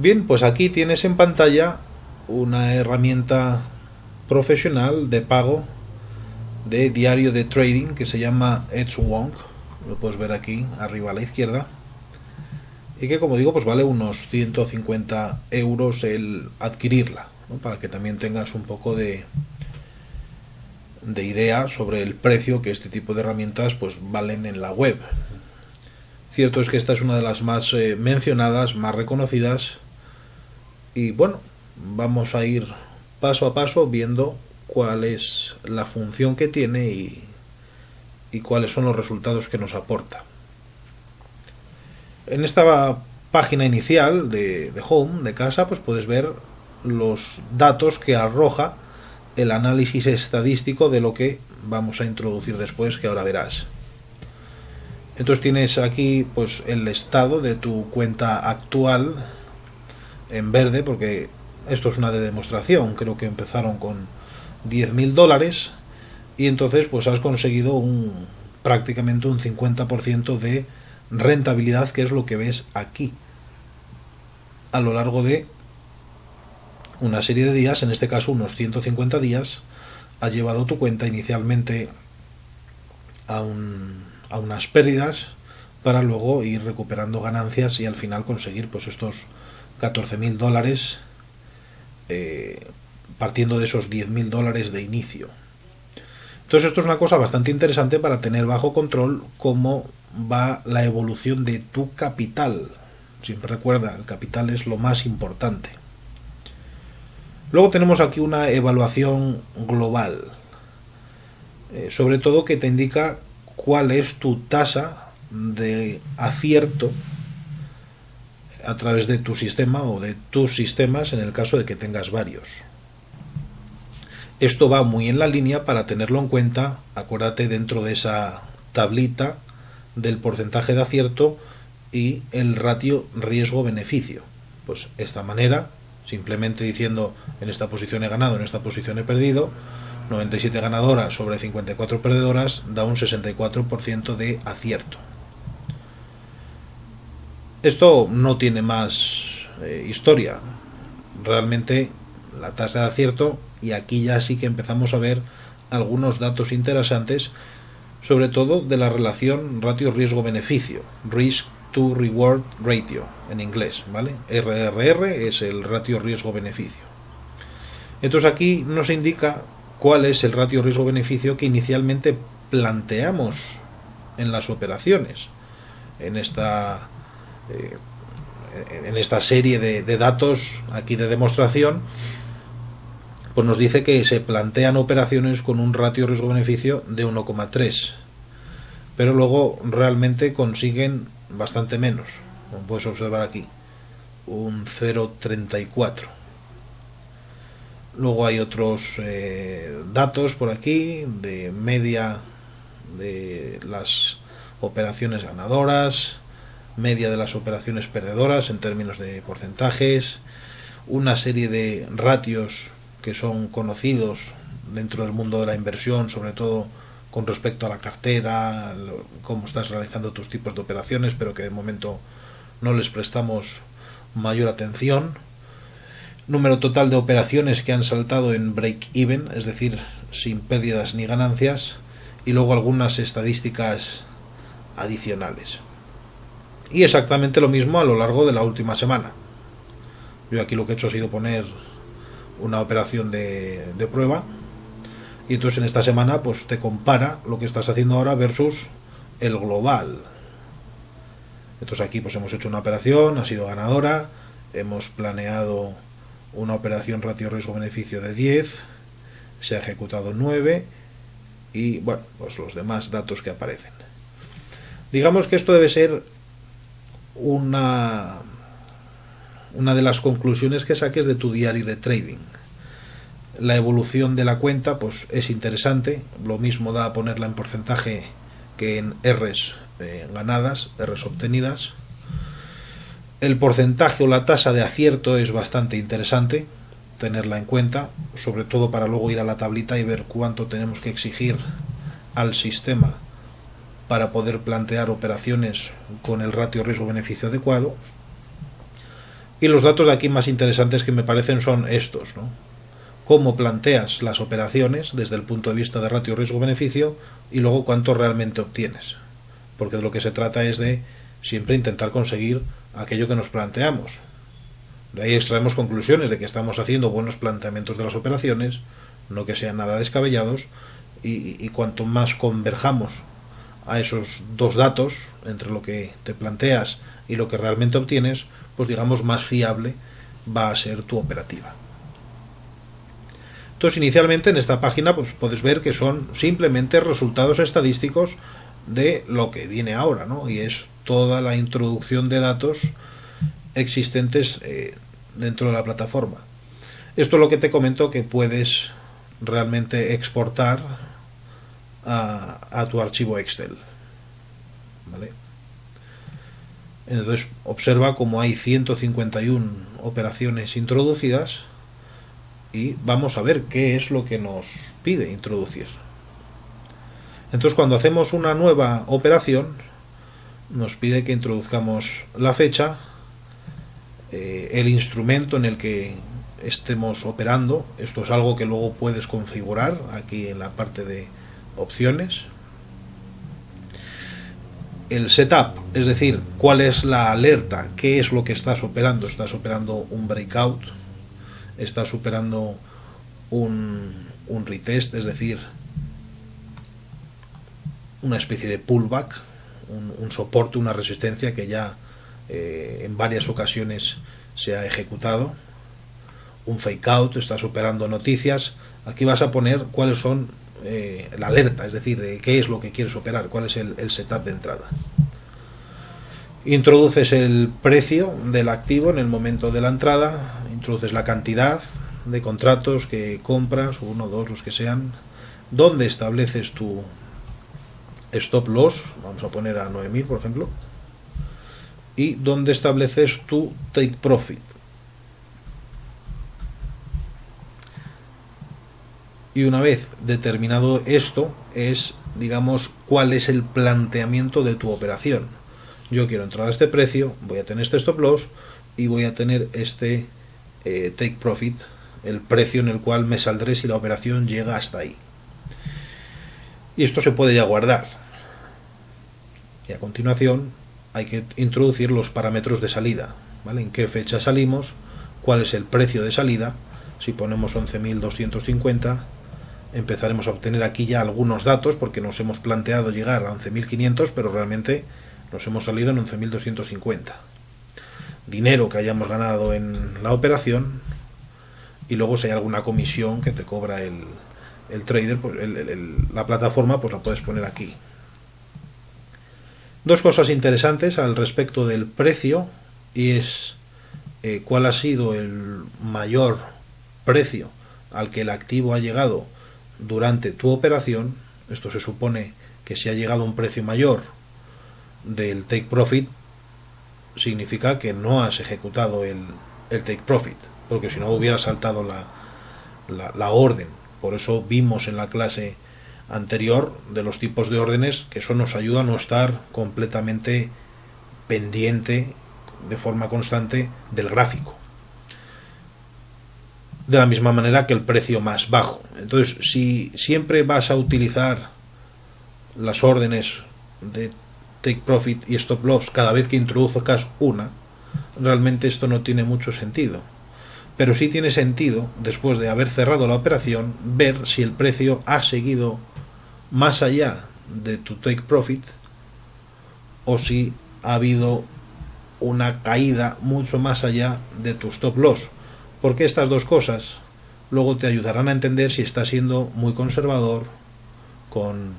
Bien, pues aquí tienes en pantalla una herramienta profesional de pago de diario de trading que se llama Edgewonk. Lo puedes ver aquí arriba a la izquierda. Y que, como digo, pues vale unos 150 euros el adquirirla, ¿no? Para que también tengas un poco de idea sobre el precio que este tipo de herramientas pues valen en la web. Cierto es que esta es una de las más mencionadas, más reconocidas, y bueno, vamos a ir paso a paso viendo cuál es la función que tiene y cuáles son los resultados que nos aporta. En esta página inicial de Home, de casa, pues puedes ver los datos que arroja el análisis estadístico de lo que vamos a introducir después, que ahora verás. Entonces tienes aquí pues el estado de tu cuenta actual en verde, porque esto es una de demostración. Creo que empezaron con 10.000 dólares y entonces pues has conseguido prácticamente un 50% de rentabilidad, que es lo que ves aquí a lo largo de una serie de días. En este caso unos 150 días ha llevado tu cuenta inicialmente a unas pérdidas para luego ir recuperando ganancias y al final conseguir pues estos 14.000 dólares, partiendo de esos 10.000 dólares de inicio. Entonces esto es una cosa bastante interesante para tener bajo control cómo va la evolución de tu capital. Siempre recuerda, el capital es lo más importante. Luego tenemos aquí una evaluación global, sobre todo que te indica cuál es tu tasa de acierto a través de tu sistema o de tus sistemas en el caso de que tengas varios. Esto va muy en la línea para tenerlo en cuenta. Acuérdate dentro de esa tablita del porcentaje de acierto y el ratio riesgo-beneficio. Pues esta manera, simplemente diciendo en esta posición he ganado, en esta posición he perdido, 97 ganadoras sobre 54 perdedoras da un 64% de acierto. Esto no tiene más historia. Realmente la tasa de acierto, y aquí ya sí que empezamos a ver algunos datos interesantes, sobre todo de la relación ratio riesgo-beneficio, risk to reward ratio en inglés, ¿vale? RRR es el ratio riesgo-beneficio. Entonces aquí nos indica cuál es el ratio riesgo-beneficio que inicialmente planteamos en las operaciones. En esta serie de datos aquí de demostración, pues nos dice que se plantean operaciones con un ratio riesgo-beneficio de 1,3, pero luego realmente consiguen bastante menos, como puedes observar aquí, un 0,34. Luego hay otros datos por aquí de media de las operaciones ganadoras, media de las operaciones perdedoras en términos de porcentajes, una serie de ratios que son conocidos dentro del mundo de la inversión, sobre todo con respecto a la cartera, cómo estás realizando tus tipos de operaciones, pero que de momento no les prestamos mayor atención. Número total de operaciones que han saltado en break-even, es decir, sin pérdidas ni ganancias, y luego algunas estadísticas adicionales. Y exactamente lo mismo a lo largo de la última semana. Yo aquí lo que he hecho ha sido poner una operación de prueba, y entonces en esta semana pues te compara lo que estás haciendo ahora versus el global. Entonces aquí pues hemos hecho una operación, ha sido ganadora, hemos planeado una operación ratio riesgo-beneficio de 10, se ha ejecutado 9 y bueno, pues los demás datos que aparecen. Digamos que esto debe ser una de las conclusiones que saques de tu diario de trading. La evolución de la cuenta pues es interesante, lo mismo da a ponerla en porcentaje que en R's ganadas, R's obtenidas. El porcentaje o la tasa de acierto es bastante interesante tenerla en cuenta, sobre todo para luego ir a la tablita y ver cuánto tenemos que exigir al sistema para poder plantear operaciones con el ratio riesgo-beneficio adecuado. Y los datos de aquí más interesantes que me parecen son estos, ¿no? Cómo planteas las operaciones desde el punto de vista de ratio riesgo-beneficio y luego cuánto realmente obtienes. Porque de lo que se trata es de siempre intentar conseguir aquello que nos planteamos. De ahí extraemos conclusiones de que estamos haciendo buenos planteamientos de las operaciones, no que sean nada descabellados, y cuanto más converjamos a esos dos datos, entre lo que te planteas y lo que realmente obtienes, pues digamos más fiable va a ser tu operativa. Entonces, inicialmente en esta página pues puedes ver que son simplemente resultados estadísticos de lo que viene ahora, ¿no? Y es toda la introducción de datos existentes dentro de la plataforma. Esto es lo que te comento que puedes realmente exportar a tu archivo Excel, ¿vale? Entonces observa como hay 151 operaciones introducidas y vamos a ver qué es lo que nos pide introducir. Entonces cuando hacemos una nueva operación nos pide que introduzcamos la fecha, el instrumento en el que estemos operando. Esto es algo que luego puedes configurar aquí en la parte de opciones. El setup, es decir, cuál es la alerta, qué es lo que estás operando. Estás operando un breakout, estás operando un retest, es decir, una especie de pullback, un soporte, una resistencia que ya en varias ocasiones se ha ejecutado, un fake out, estás operando noticias. Aquí vas a poner cuáles son la alerta, es decir, qué es lo que quieres operar, cuál es el setup de entrada. Introduces el precio del activo en el momento de la entrada, introduces la cantidad de contratos que compras, uno, dos, los que sean, donde estableces tu stop loss, vamos a poner a 9000 por ejemplo, y donde estableces tu take profit. Y una vez determinado esto, es, digamos, cuál es el planteamiento de tu operación. Yo quiero entrar a este precio, voy a tener este stop loss y voy a tener este take profit, el precio en el cual me saldré si la operación llega hasta ahí. Y esto se puede ya guardar. Y a continuación hay que introducir los parámetros de salida, ¿vale? En qué fecha salimos, cuál es el precio de salida. Si ponemos 11.250, empezaremos a obtener aquí ya algunos datos, porque nos hemos planteado llegar a 11.500, pero realmente nos hemos salido en 11.250. Dinero que hayamos ganado en la operación, y luego si hay alguna comisión que te cobra el trader, pues la plataforma, pues la puedes poner aquí. Dos cosas interesantes al respecto del precio, y es cuál ha sido el mayor precio al que el activo ha llegado durante tu operación. Esto se supone que si ha llegado a un precio mayor del take profit, significa que no has ejecutado el take profit, porque si no hubiera saltado la orden. Por eso vimos en la clase anterior de los tipos de órdenes que eso nos ayuda a no estar completamente pendiente de forma constante del gráfico, de la misma manera que el precio más bajo. Entonces, si siempre vas a utilizar las órdenes de take profit y stop loss cada vez que introduzcas una, realmente esto no tiene mucho sentido. Pero sí tiene sentido, después de haber cerrado la operación, ver si el precio ha seguido más allá de tu take profit o si ha habido una caída mucho más allá de tu stop loss, porque estas dos cosas luego te ayudarán a entender si estás siendo muy conservador con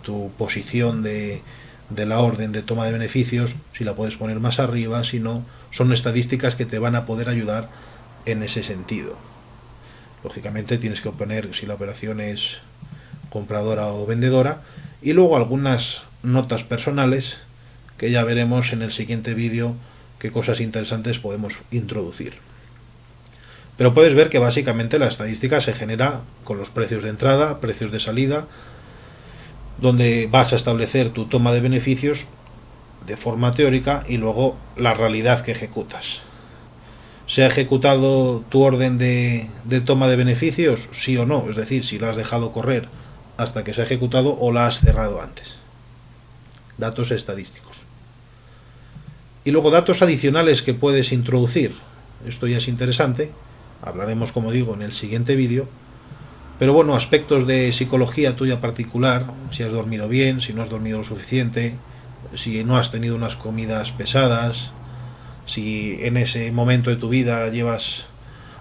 tu posición de la orden de toma de beneficios, si la puedes poner más arriba, si no. Son estadísticas que te van a poder ayudar en ese sentido. Lógicamente tienes que poner si la operación es compradora o vendedora, y luego algunas notas personales que ya veremos en el siguiente vídeo qué cosas interesantes podemos introducir. Pero puedes ver que básicamente la estadística se genera con los precios de entrada, precios de salida, donde vas a establecer tu toma de beneficios de forma teórica y luego la realidad que ejecutas. ¿Se ha ejecutado tu orden de toma de beneficios? Sí o no. Es decir, si la has dejado correr hasta que se ha ejecutado o la has cerrado antes. Datos estadísticos. Y luego datos adicionales que puedes introducir. Esto ya es interesante. Hablaremos, como digo, en el siguiente vídeo. Pero bueno, aspectos de psicología tuya particular. Si has dormido bien, si no has dormido lo suficiente, si no has tenido unas comidas pesadas, si en ese momento de tu vida llevas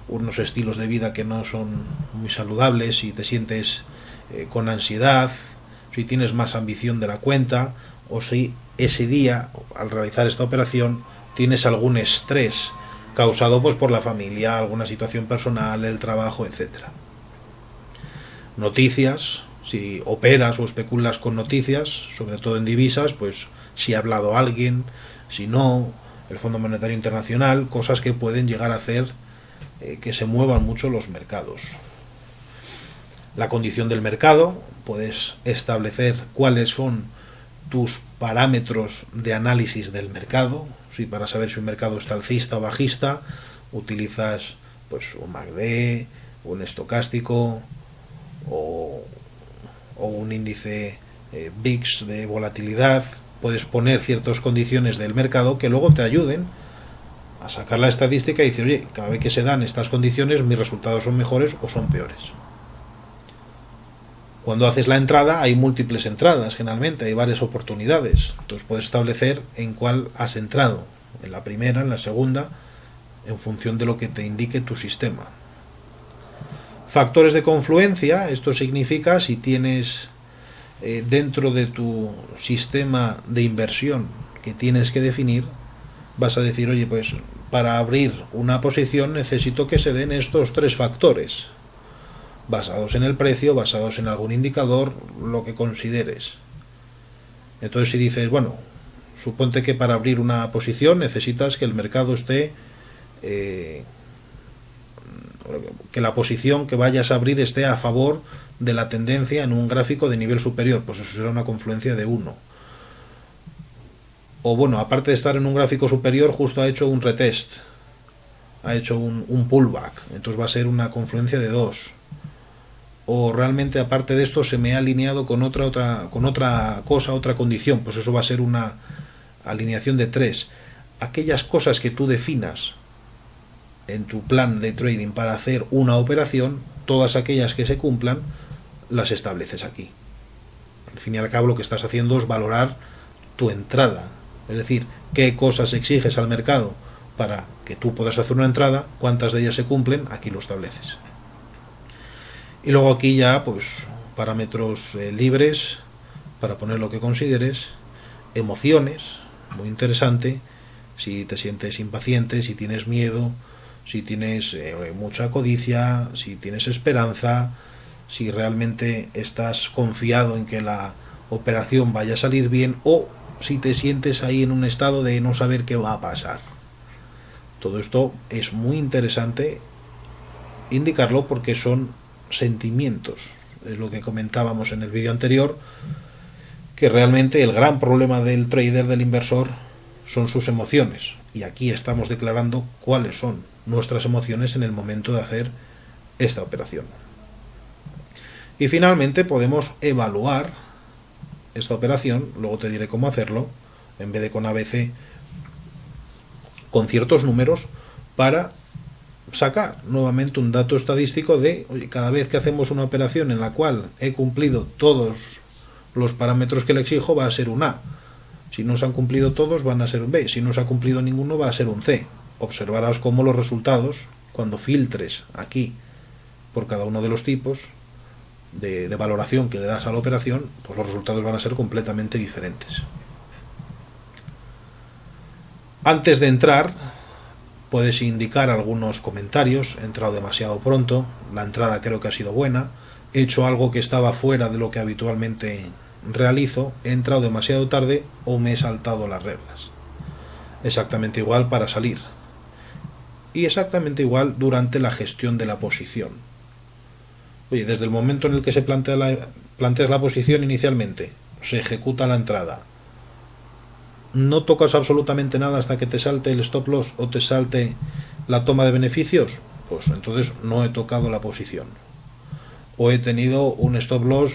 unos estilos de vida que no son muy saludables, si te sientes con ansiedad, si tienes más ambición de la cuenta, o si ese día, al realizar esta operación, tienes algún estrés causado pues por la familia, alguna situación personal, el trabajo, etcétera. Noticias, si operas o especulas con noticias, sobre todo en divisas, pues si ha hablado alguien, si no, el Fondo Monetario Internacional, cosas que pueden llegar a hacer que se muevan mucho los mercados. La condición del mercado, puedes establecer cuáles son tus parámetros de análisis del mercado. Si para saber si un mercado está alcista o bajista, utilizas pues un MACD, un estocástico o un índice VIX de volatilidad. Puedes poner ciertas condiciones del mercado que luego te ayuden a sacar la estadística y decir, oye, cada vez que se dan estas condiciones mis resultados son mejores o son peores. Cuando haces la entrada hay múltiples entradas, generalmente hay varias oportunidades, entonces puedes establecer en cuál has entrado, en la primera, en la segunda, en función de lo que te indique tu sistema. Factores de confluencia, esto significa si tienes dentro de tu sistema de inversión que tienes que definir, vas a decir, oye, pues para abrir una posición necesito que se den estos 3 factores, basados en el precio, basados en algún indicador, lo que consideres. Entonces si dices, bueno, suponte que para abrir una posición necesitas que el mercado esté que la posición que vayas a abrir esté a favor de la tendencia en un gráfico de nivel superior, pues eso será una confluencia de 1. O bueno, aparte de estar en un gráfico superior, justo ha hecho un retest, ha hecho un pullback, entonces va a ser una confluencia de 2. O realmente aparte de esto se me ha alineado con otra cosa, otra condición, pues eso va a ser una alineación de 3. Aquellas cosas que tú definas en tu plan de trading para hacer una operación, todas aquellas que se cumplan las estableces aquí. Al fin y al cabo lo que estás haciendo es valorar tu entrada, es decir, qué cosas exiges al mercado para que tú puedas hacer una entrada, cuántas de ellas se cumplen, aquí lo estableces. Y luego aquí ya pues parámetros libres para poner lo que consideres, emociones, muy interesante, si te sientes impaciente, si tienes miedo, si tienes mucha codicia, si tienes esperanza, si realmente estás confiado en que la operación vaya a salir bien, o si te sientes ahí en un estado de no saber qué va a pasar. Todo esto es muy interesante indicarlo porque son sentimientos, es lo que comentábamos en el vídeo anterior, que realmente el gran problema del trader, del inversor, son sus emociones, y aquí estamos declarando cuáles son nuestras emociones en el momento de hacer esta operación. Y finalmente podemos evaluar esta operación, luego te diré cómo hacerlo, en vez de con ABC, con ciertos números, para sacar nuevamente un dato estadístico de, oye, cada vez que hacemos una operación en la cual he cumplido todos los parámetros que le exijo, va a ser un A. Si no se han cumplido todos, van a ser un B. Si no se ha cumplido ninguno, va a ser un C. Observarás cómo los resultados, cuando filtres aquí por cada uno de los tipos de valoración que le das a la operación, pues los resultados van a ser completamente diferentes. Antes de entrar, puedes indicar algunos comentarios. He entrado demasiado pronto, la entrada creo que ha sido buena, he hecho algo que estaba fuera de lo que habitualmente realizo, he entrado demasiado tarde o me he saltado las reglas. Exactamente igual para salir. Y exactamente igual durante la gestión de la posición. Oye, desde el momento en el que se planteas la posición inicialmente, se ejecuta la entrada, no tocas absolutamente nada hasta que te salte el stop loss o te salte La toma de beneficios, pues entonces no he tocado la posición. O he tenido un stop loss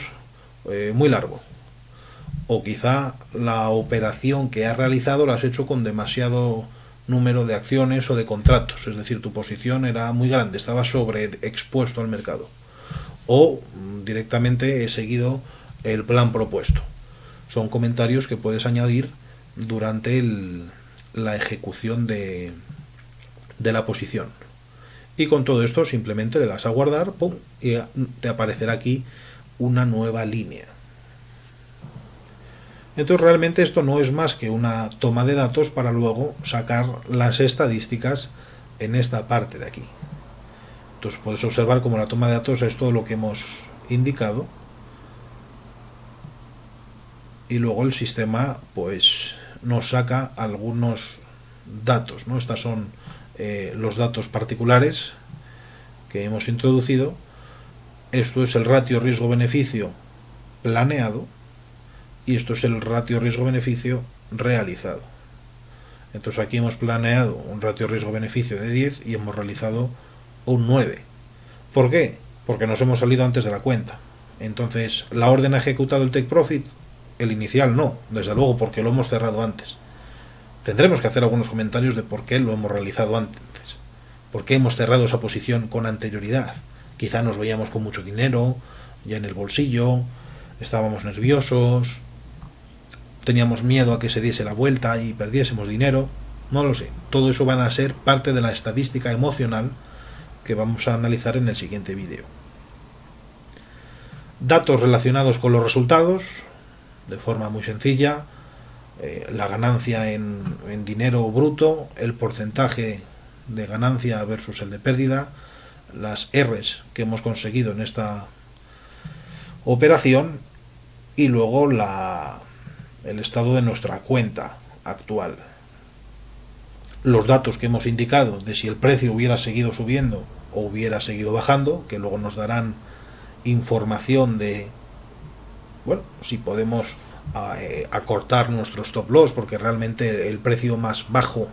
muy largo. O quizá la operación que has realizado la has hecho con demasiado número de acciones o de contratos, es decir, tu posición era muy grande, estaba sobreexpuesto al mercado. O directamente he seguido el plan propuesto. Son comentarios que puedes añadir durante la ejecución de la posición. Y con todo esto simplemente le das a guardar, ¡pum!, y te aparecerá aquí una nueva línea. Entonces realmente esto no es más que una toma de datos para luego sacar las estadísticas en esta parte de aquí. Entonces puedes observar como la toma de datos es todo lo que hemos indicado, y luego el sistema pues nos saca algunos datos, ¿no? Estos son los datos particulares que hemos introducido. Esto es el ratio riesgo-beneficio planeado y esto es el ratio riesgo-beneficio realizado. Entonces aquí hemos planeado un ratio riesgo-beneficio de 10 y hemos realizado un 9. ¿Por qué? Porque nos hemos salido antes de la cuenta. Entonces, ¿la orden ha ejecutado el take profit? El inicial no, desde luego, porque lo hemos cerrado antes. Tendremos que hacer algunos comentarios de por qué lo hemos realizado antes. ¿Por qué hemos cerrado esa posición con anterioridad? Quizá nos veíamos con mucho dinero ya en el bolsillo, estábamos nerviosos, teníamos miedo a que se diese la vuelta y perdiésemos dinero. No lo sé. Todo eso van a ser parte de la estadística emocional que vamos a analizar en el siguiente vídeo. Datos relacionados con los resultados, de forma muy sencilla. La ganancia en dinero bruto, el porcentaje de ganancia versus el de pérdida, las R's que hemos conseguido en esta operación y luego el estado de nuestra cuenta actual. Los datos que hemos indicado de si el precio hubiera seguido subiendo o hubiera seguido bajando, que luego nos darán información de, bueno, si podemos acortar nuestro stop loss, porque realmente el precio más bajo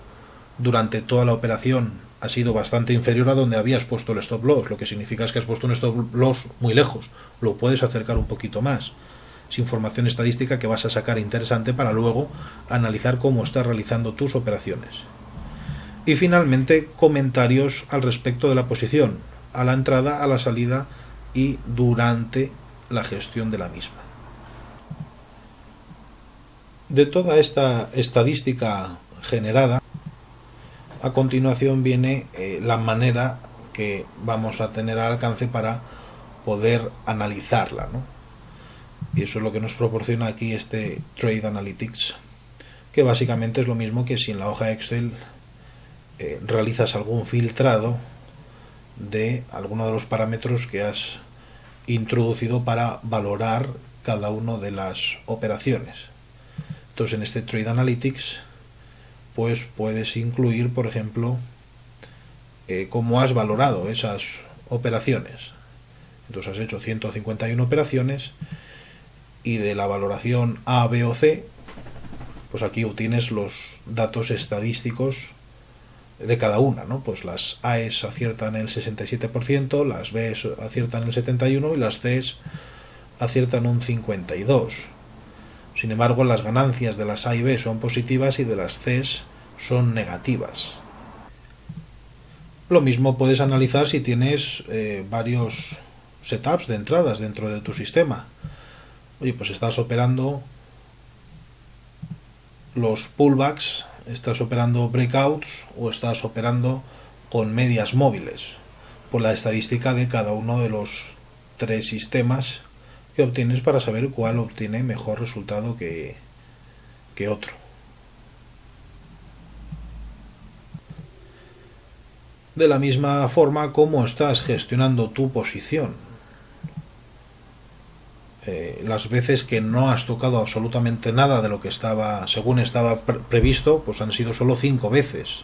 durante toda la operación ha sido bastante inferior a donde habías puesto el stop loss, lo que significa es que has puesto un stop loss muy lejos. Lo puedes acercar un poquito más. Es información estadística que vas a sacar interesante para luego analizar cómo estás realizando tus operaciones. Y finalmente, comentarios al respecto de la posición, a la entrada, a la salida y durante la gestión de la misma. De toda esta estadística generada, a continuación viene la manera que vamos a tener al alcance para poder analizarla, ¿no? Y eso es lo que nos proporciona aquí este Trade Analytics, que básicamente es lo mismo que si en la hoja Excel realizas algún filtrado de alguno de los parámetros que has introducido para valorar cada una de las operaciones. Entonces en este Trade Analytics pues puedes incluir, por ejemplo, cómo has valorado esas operaciones. Entonces has hecho 151 operaciones y de la valoración A, B o C, pues aquí obtienes los datos estadísticos de cada una, ¿no? Pues las A's aciertan el 67%, las B's aciertan el 71% y las C's aciertan un 52%. Sin embargo, las ganancias de las A y B son positivas y de las C's son negativas. Lo mismo puedes analizar si tienes varios setups de entradas dentro de tu sistema. Oye, pues estás operando los pullbacks, estás operando breakouts o estás operando con medias móviles, por la estadística de cada uno de los tres sistemas que obtienes para saber cuál obtiene mejor resultado que otro. De la misma forma, cómo estás gestionando tu posición. Las veces que no has tocado absolutamente nada de lo que estaba, según estaba previsto, pues han sido solo 5 veces.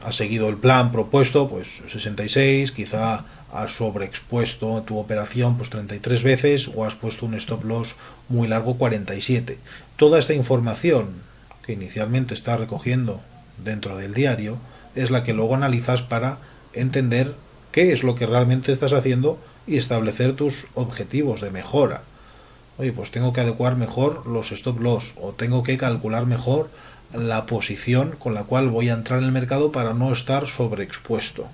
Has seguido el plan propuesto, pues 66, quizá has sobreexpuesto tu operación pues 33 veces o has puesto un stop loss muy largo 47. Toda esta información que inicialmente está recogiendo dentro del diario, es la que luego analizas para entender qué es lo que realmente estás haciendo y establecer tus objetivos de mejora. Oye, pues tengo que adecuar mejor los stop loss, o tengo que calcular mejor la posición con la cual voy a entrar en el mercado para no estar sobreexpuesto.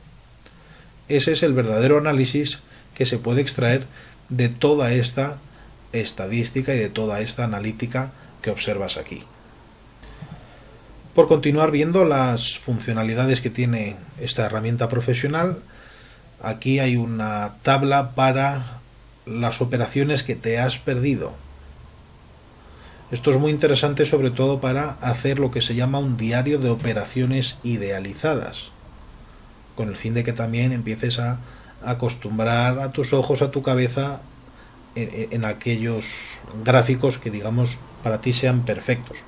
Ese es el verdadero análisis que se puede extraer de toda esta estadística y de toda esta analítica que observas aquí. Por continuar viendo las funcionalidades que tiene esta herramienta profesional, aquí hay una tabla para las operaciones que te has perdido. Esto es muy interesante, sobre todo para hacer lo que se llama un diario de operaciones idealizadas, con el fin de que también empieces a acostumbrar a tus ojos, a tu cabeza, en aquellos gráficos que, digamos, para ti sean perfectos.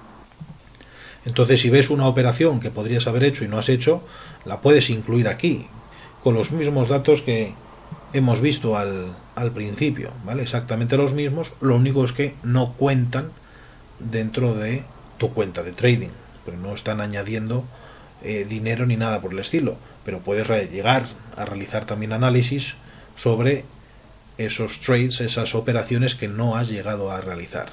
Entonces, si ves una operación que podrías haber hecho y no has hecho, la puedes incluir aquí, con los mismos datos que hemos visto al principio, ¿vale? Exactamente los mismos, lo único es que no cuentan dentro de tu cuenta de trading, pero no están añadiendo dinero ni nada por el estilo, pero puedes llegar a realizar también análisis sobre esos trades, esas operaciones que no has llegado a realizar.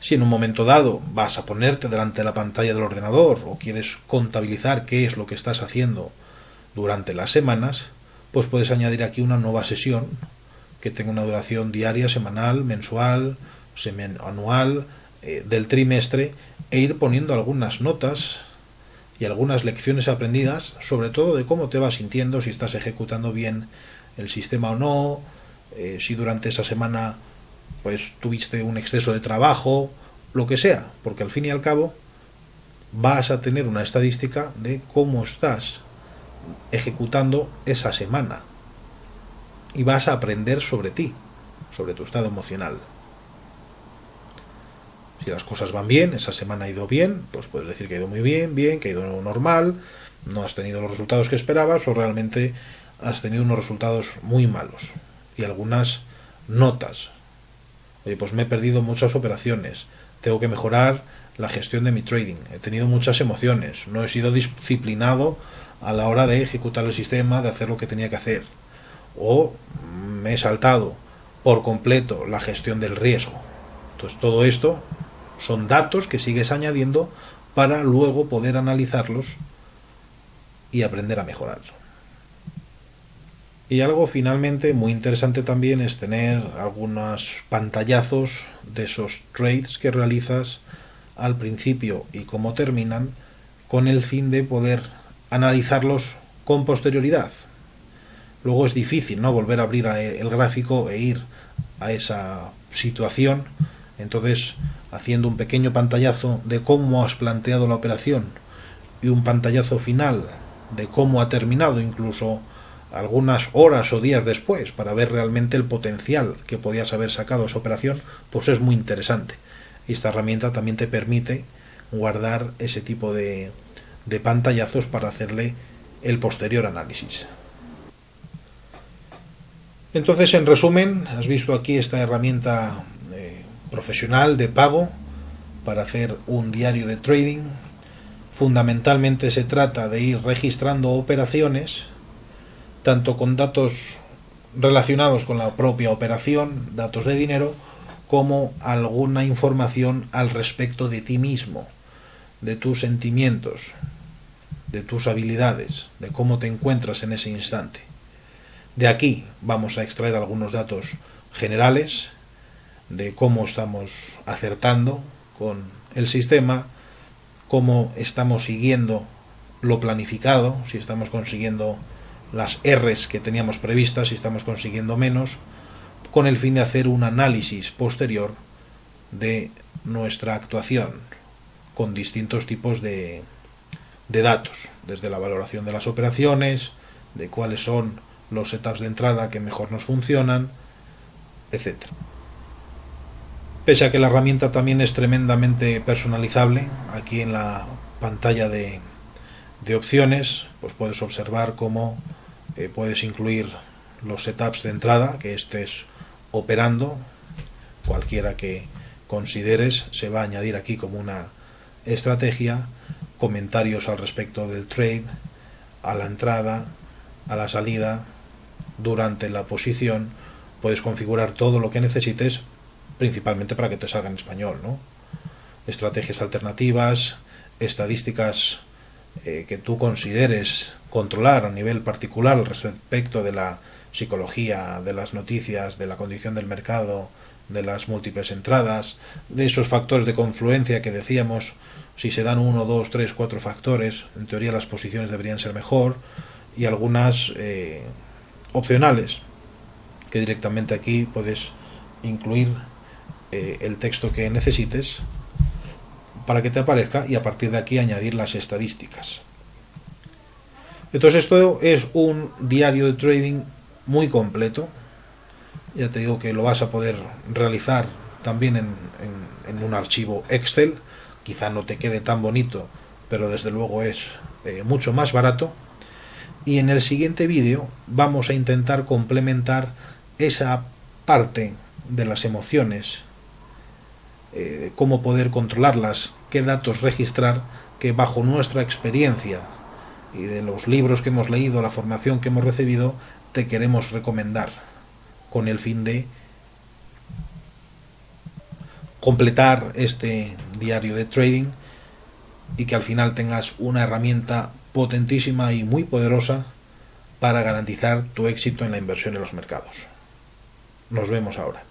Si en un momento dado vas a ponerte delante de la pantalla del ordenador o quieres contabilizar qué es lo que estás haciendo durante las semanas, pues puedes añadir aquí una nueva sesión que tenga una duración diaria, semanal, mensual, anual, del trimestre, e ir poniendo algunas notas y algunas lecciones aprendidas, sobre todo de cómo te vas sintiendo, si estás ejecutando bien el sistema o no, si durante esa semana pues tuviste un exceso de trabajo, lo que sea, porque al fin y al cabo vas a tener una estadística de cómo estás ejecutando esa semana y vas a aprender sobre ti, sobre tu estado emocional. Si las cosas van bien, esa semana ha ido bien, pues puedes decir que ha ido muy bien, que ha ido normal, no has tenido los resultados que esperabas, o realmente has tenido unos resultados muy malos. Y algunas notas. Oye, pues me he perdido muchas operaciones, tengo que mejorar la gestión de mi trading, he tenido muchas emociones, no he sido disciplinado a la hora de ejecutar el sistema, de hacer lo que tenía que hacer, o me he saltado por completo la gestión del riesgo. Entonces todo esto son datos que sigues añadiendo para luego poder analizarlos y aprender a mejorar. Y algo finalmente muy interesante también es tener algunos pantallazos de esos trades que realizas al principio y cómo terminan, con el fin de poder analizarlos con posterioridad. Luego es difícil, ¿no?, volver a abrir el gráfico e ir a esa situación. Entonces, haciendo un pequeño pantallazo de cómo has planteado la operación y un pantallazo final de cómo ha terminado, incluso algunas horas o días después, para ver realmente el potencial que podías haber sacado esa operación, pues es muy interesante. Y esta herramienta también te permite guardar ese tipo de pantallazos para hacerle el posterior análisis. Entonces, en resumen, has visto aquí esta herramienta profesional de pago para hacer un diario de trading. Fundamentalmente se trata de ir registrando operaciones, tanto con datos relacionados con la propia operación, datos de dinero, como alguna información al respecto de ti mismo, de tus sentimientos, de tus habilidades, de cómo te encuentras en ese instante. De aquí vamos a extraer algunos datos generales de cómo estamos acertando con el sistema, cómo estamos siguiendo lo planificado, si estamos consiguiendo las R's que teníamos previstas, si estamos consiguiendo menos, con el fin de hacer un análisis posterior de nuestra actuación con distintos tipos de datos, desde la valoración de las operaciones, de cuáles son los setups de entrada que mejor nos funcionan, etc. Pese a que la herramienta también es tremendamente personalizable, aquí en la pantalla de opciones pues puedes observar cómo puedes incluir los setups de entrada que estés operando, cualquiera que consideres. Se va a añadir aquí como una estrategia, comentarios al respecto del trade, a la entrada, a la salida, durante la posición. Puedes configurar todo lo que necesites, principalmente para que te salga en español, ¿no? Estrategias alternativas, estadísticas que tú consideres controlar a nivel particular respecto de la psicología, de las noticias, de la condición del mercado, de las múltiples entradas, de esos factores de confluencia que decíamos. Si se dan 1, 2, 3, 4 factores, en teoría las posiciones deberían ser mejor, y algunas opcionales, que directamente aquí puedes incluir el texto que necesites para que te aparezca, y a partir de aquí añadir las estadísticas. Entonces esto es un diario de trading muy completo. Ya te digo que lo vas a poder realizar también en un archivo Excel. Quizá no te quede tan bonito, pero desde luego es mucho más barato. Y en el siguiente vídeo vamos a intentar complementar esa parte de las emociones, cómo poder controlarlas, qué datos registrar, que bajo nuestra experiencia y de los libros que hemos leído, la formación que hemos recibido, te queremos recomendar, con el fin de completar este diario de trading y que al final tengas una herramienta potentísima y muy poderosa para garantizar tu éxito en la inversión en los mercados. Nos vemos ahora.